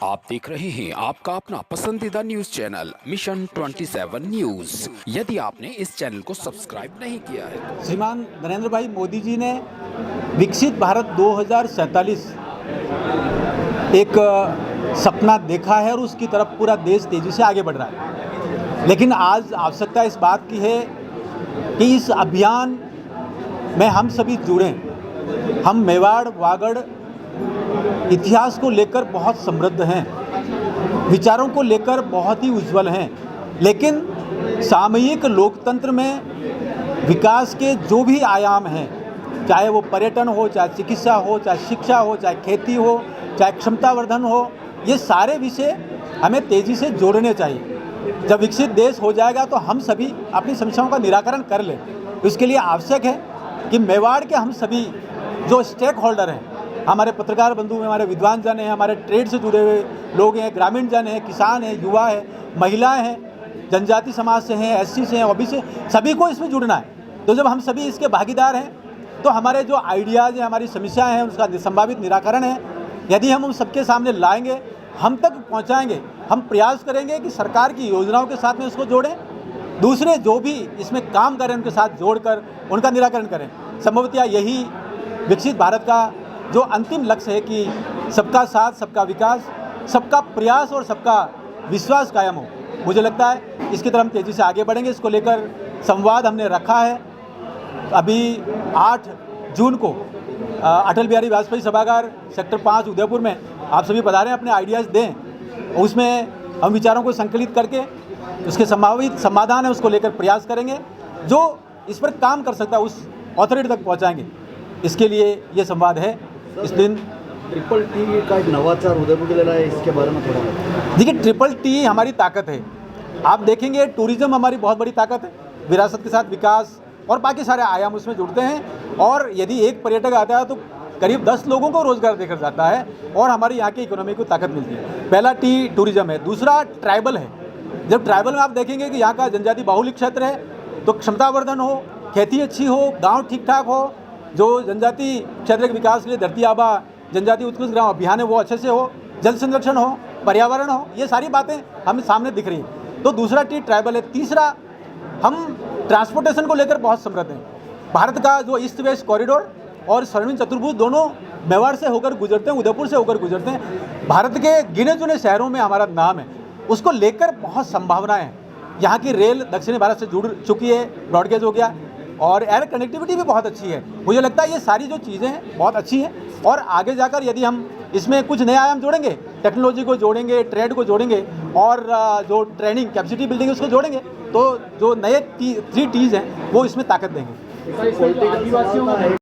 आप देख रहे हैं आपका अपना पसंदीदा न्यूज चैनल मिशन 27 न्यूज। यदि आपने इस चैनल को सब्सक्राइब नहीं किया है। श्रीमान नरेंद्र भाई मोदी जी ने विकसित भारत 2047 एक सपना देखा है और उसकी तरफ पूरा देश तेजी से आगे बढ़ रहा है। लेकिन आज आवश्यकता इस बात की है कि इस अभियान में हम सभी जुड़ें। हम मेवाड़ वागड़ इतिहास को लेकर बहुत समृद्ध हैं, विचारों को लेकर बहुत ही उज्जवल हैं, लेकिन सामूहिक लोकतंत्र में विकास के जो भी आयाम हैं, चाहे वो पर्यटन हो, चाहे चिकित्सा हो, चाहे शिक्षा हो, चाहे खेती हो, चाहे क्षमतावर्धन हो, ये सारे विषय हमें तेज़ी से जोड़ने चाहिए। जब विकसित देश हो जाएगा तो हम सभी अपनी समस्याओं का निराकरण कर लें। इसके लिए आवश्यक है कि मेवाड़ के हम सभी जो स्टेक होल्डर हैं, हमारे पत्रकार बंधु हैं, हमारे विद्वान जन हैं, हमारे ट्रेड से जुड़े हुए लोग हैं, ग्रामीण जन हैं, किसान हैं, युवा हैं, महिलाएं हैं, जनजाति समाज से हैं, एससी से हैं, ओबीसी से, सभी को इसमें जुड़ना है। तो जब हम सभी इसके भागीदार हैं तो हमारे जो आइडियाज़ हैं, हमारी समस्याएं हैं, उसका संभावित निराकरण है, यदि हम उन सबके सामने लाएंगे, हम तक पहुँचाएँगे, हम प्रयास करेंगे कि सरकार की योजनाओं के साथ में उसको जोड़ें, दूसरे जो भी इसमें काम करें उनके साथ जोड़कर उनका निराकरण करें। संभवतः यही विकसित भारत का जो अंतिम लक्ष्य है कि सबका साथ, सबका विकास, सबका प्रयास और सबका विश्वास कायम हो। मुझे लगता है इसकी तरफ हम तेज़ी से आगे बढ़ेंगे। इसको लेकर संवाद हमने रखा है। अभी 8 जून को अटल बिहारी वाजपेयी सभागार सेक्टर 5 उदयपुर में आप सभी पधारें, अपने आइडियाज़ दें। उसमें हम विचारों को संकलित करके उसके संभावित समाधान है उसको लेकर प्रयास करेंगे। जो इस पर काम कर सकता है उस अथॉरिटी तक पहुँचाएँगे। इसके लिए ये संवाद है। इस दिन ट्रिपल टी का एक नवाचार उदयपुर के लिए, इसके बारे में थोड़ा देखिए। ट्रिपल टी हमारी ताकत है। आप देखेंगे टूरिज्म हमारी बहुत बड़ी ताकत है। विरासत के साथ विकास और बाकी सारे आयाम उसमें जुड़ते हैं, और यदि एक पर्यटक आता है तो करीब 10 लोगों को रोजगार देकर जाता है और हमारी यहाँ की इकोनॉमी को ताकत मिलती है। पहला टी टूरिज्म है, दूसरा ट्राइबल है। जब ट्राइबल में आप देखेंगे कि यहाँ का जनजाति बाहुल्य क्षेत्र है तो क्षमतावर्धन हो, खेती अच्छी हो, गाँव ठीक ठाक हो, जो जनजाति क्षेत्र के विकास के लिए धरती आबा जनजाति उत्कृष्ट ग्राम अभियान है वो अच्छे से हो, जल संरक्षण हो, पर्यावरण हो, ये सारी बातें हमें सामने दिख रही हैं। तो दूसरा टी ट्राइबल है। तीसरा, हम ट्रांसपोर्टेशन को लेकर बहुत समृद्ध हैं। भारत का जो ईस्ट वेस्ट कॉरिडोर और स्वर्णिम चतुर्भुज दोनों मेवाड़ से होकर गुजरते हैं, उदयपुर से होकर गुजरते हैं। भारत के गिने चुने शहरों में हमारा नाम है, उसको लेकर बहुत संभावनाएँ हैं। यहाँ की रेल दक्षिणी भारत से जुड़ चुकी है, ब्रॉडगेज हो गया, और एयर कनेक्टिविटी भी बहुत अच्छी है। मुझे लगता है ये सारी जो चीज़ें हैं बहुत अच्छी हैं, और आगे जाकर यदि हम इसमें कुछ नए आयाम जोड़ेंगे, टेक्नोलॉजी को जोड़ेंगे, ट्रेड को जोड़ेंगे, और जो ट्रेनिंग कैपेसिटी बिल्डिंग उसको जोड़ेंगे, तो जो नए 3 T's हैं वो इसमें ताकत देंगे।